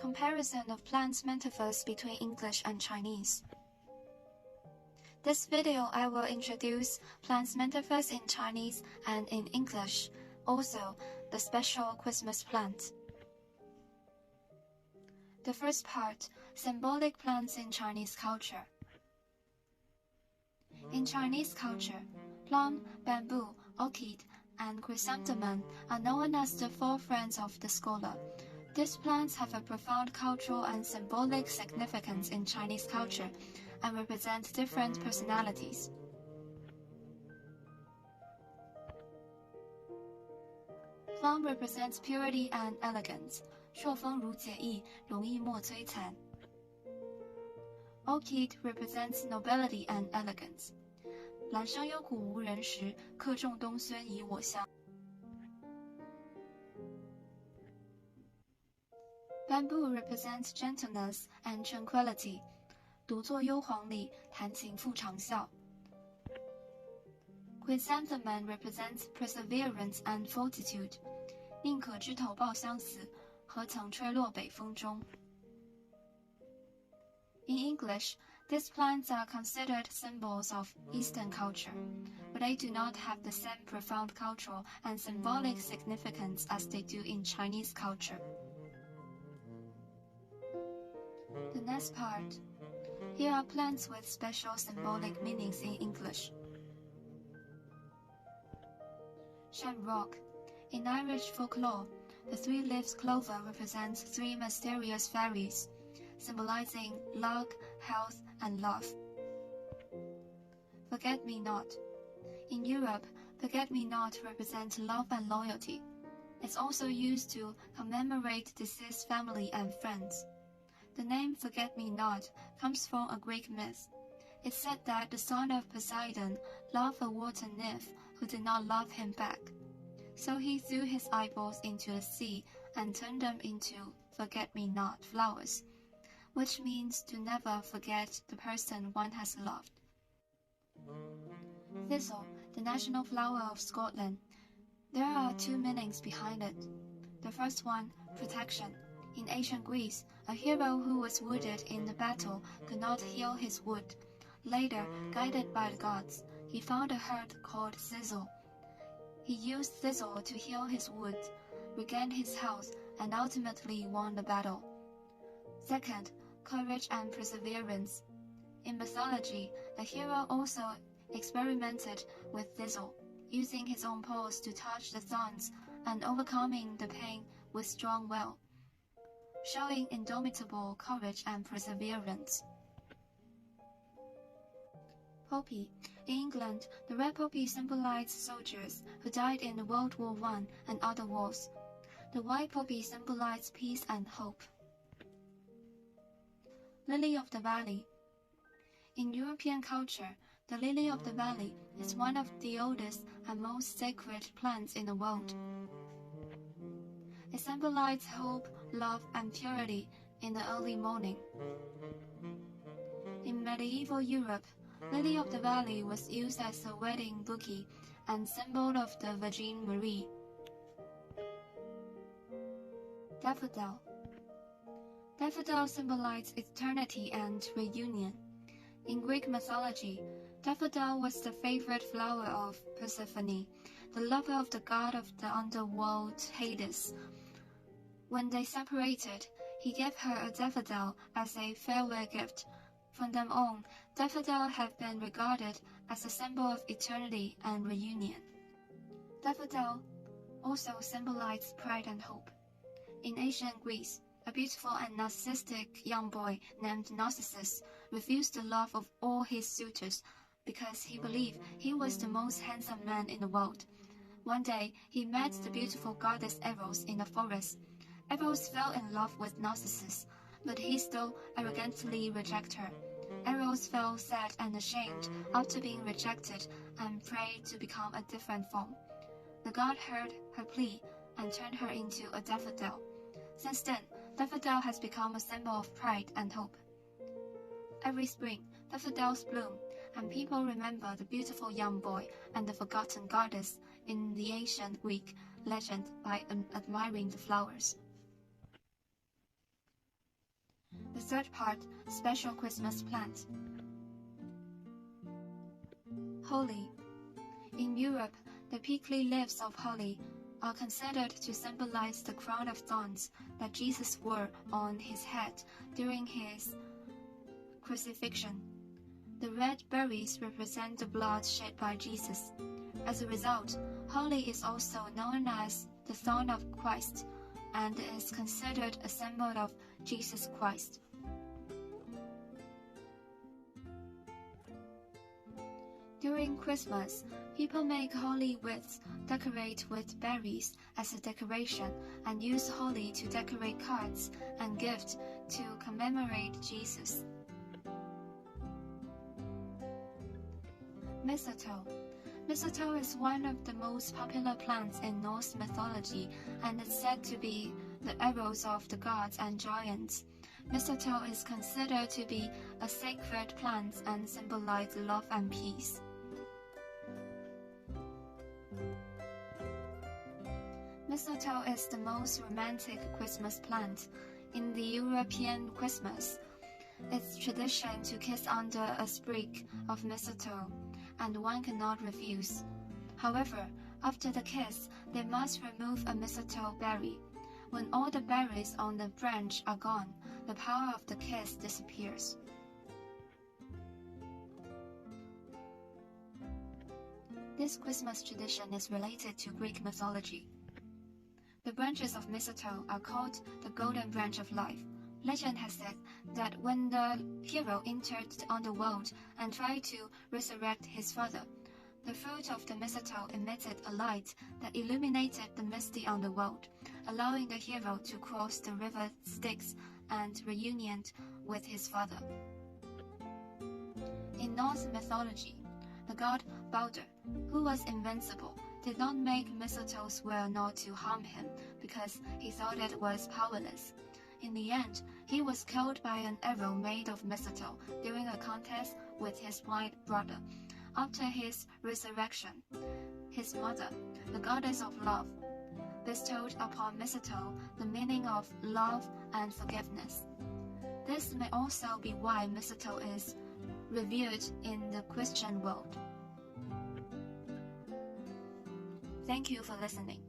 Comparison of plant metaphors between English and Chinese. This video I will introduce plant metaphors in Chinese and in English, also the special Christmas plant. The first part, symbolic plants in Chinese culture. In Chinese culture, plum, bamboo, orchid, and chrysanthemum are known as the four friends of the scholar. These plants have a profound cultural and symbolic significance in Chinese culture and represent different personalities. Plum represents purity and elegance. 朔风如解意，容易莫摧残. Orchid represents nobility and elegance. 兰生幽谷无人识，客中东轩以我乡. Bamboo represents gentleness and tranquility. 独坐幽篁里，弹琴复长啸. Chrysanthemum represents perseverance and fortitude. 宁可枝头抱香死，何曾吹落北风中. In English, these plants are considered symbols of Eastern culture, but they do not have the same profound cultural and symbolic significance as they do in Chinese culture. The next part. Here are plants with special symbolic meanings in English. Shamrock. In Irish folklore, the three-leaved clover represents three mysterious fairies, symbolizing luck, health, and love. Forget-me-not. In Europe, forget-me-not represents love and loyalty. It's also used to commemorate deceased family and friends. The name forget-me-not comes from a Greek myth. It's said that the son of Poseidon loved a water nymph who did not love him back. So he threw his eyeballs into the sea and turned them into forget-me-not flowers, which means to never forget the person one has loved. Thistle, the national flower of Scotland. There are two meanings behind it. The first one, protection. In ancient Greece, a hero who was wounded in the battle could not heal his wound. Later, guided by the gods, he found a herb called Thistle. He used Thistle to heal his wound, regained his health, and ultimately won the battle. Second, courage and perseverance. In mythology, the hero also experimented with Thistle, using his own paws to touch the thorns and overcoming the pain with strong will, showing indomitable courage and perseverance. Poppy. In England, the red poppy symbolized soldiers who died in World War I and other wars. The white poppy symbolized peace and hope. Lily of the Valley. In European culture, the lily of the valley is one of the oldest and most sacred plants in the world. It symbolized hope, love, and purity in the early morning. In medieval Europe, Lily of the Valley was used as a wedding bouquet and symbol of the Virgin Marie. Daffodil. Daffodil symbolized eternity and reunion. In Greek mythology, daffodil was the favorite flower of Persephone, the lover of the god of the underworld Hades. When they separated, he gave her a daffodil as a farewell gift. From then on, daffodil have been regarded as a symbol of eternity and reunion. Daffodil also symbolized pride and hope. In ancient Greece, a beautiful and narcissistic young boy named Narcissus refused the love of all his suitors because he believed he was the most handsome man in the world. One day, he met the beautiful goddess Eros in the forest. Eros fell in love with Narcissus, but he still arrogantly rejected her. Eros felt sad and ashamed after being rejected and prayed to become a different form. The god heard her plea and turned her into a daffodil. Since then, daffodil has become a symbol of pride and hope. Every spring, daffodils bloom, and people remember the beautiful young boy and the forgotten goddess in the ancient Greek legend by admiring the flowers. The third part, special Christmas plant. Holly. In Europe, the prickly leaves of holly are considered to symbolize the crown of thorns that Jesus wore on his head during his crucifixion. The red berries represent the blood shed by Jesus. As a result, holly is also known as the thorn of Christ and is considered a symbol of Jesus Christ. During Christmas, people make holly wreaths, decorate with berries as a decoration, and use holly to decorate cards and gifts to commemorate Jesus. Mistletoe. Mistletoe is one of the most popular plants in Norse mythology and is said to be the arrows of the gods and giants. Mistletoe is considered to be a sacred plant and symbolizes love and peace. Mistletoe is the most romantic Christmas plant. In the European Christmas, it's tradition to kiss under a sprig of mistletoe, and one cannot refuse. However, after the kiss, they must remove a mistletoe berry. When all the berries on the branch are gone, the power of the kiss disappears. This Christmas tradition is related to Greek mythology. The branches of mistletoe are called the golden branch of life. Legend has said that when the hero entered the underworld and tried to resurrect his father, the fruit of the mistletoe emitted a light that illuminated the misty underworld, allowing the hero to cross the river Styx and reunion with his father. In Norse mythology, the god Balder, who was invincible, did not make mistletoe swear not to harm him because he thought it was powerless. In the end, he was killed by an arrow made of mistletoe during a contest with his blind brother. After his resurrection, his mother, the goddess of love, bestowed upon mistletoe the meaning of love and forgiveness. This may also be why mistletoe is revered in the Christian world. Thank you for listening.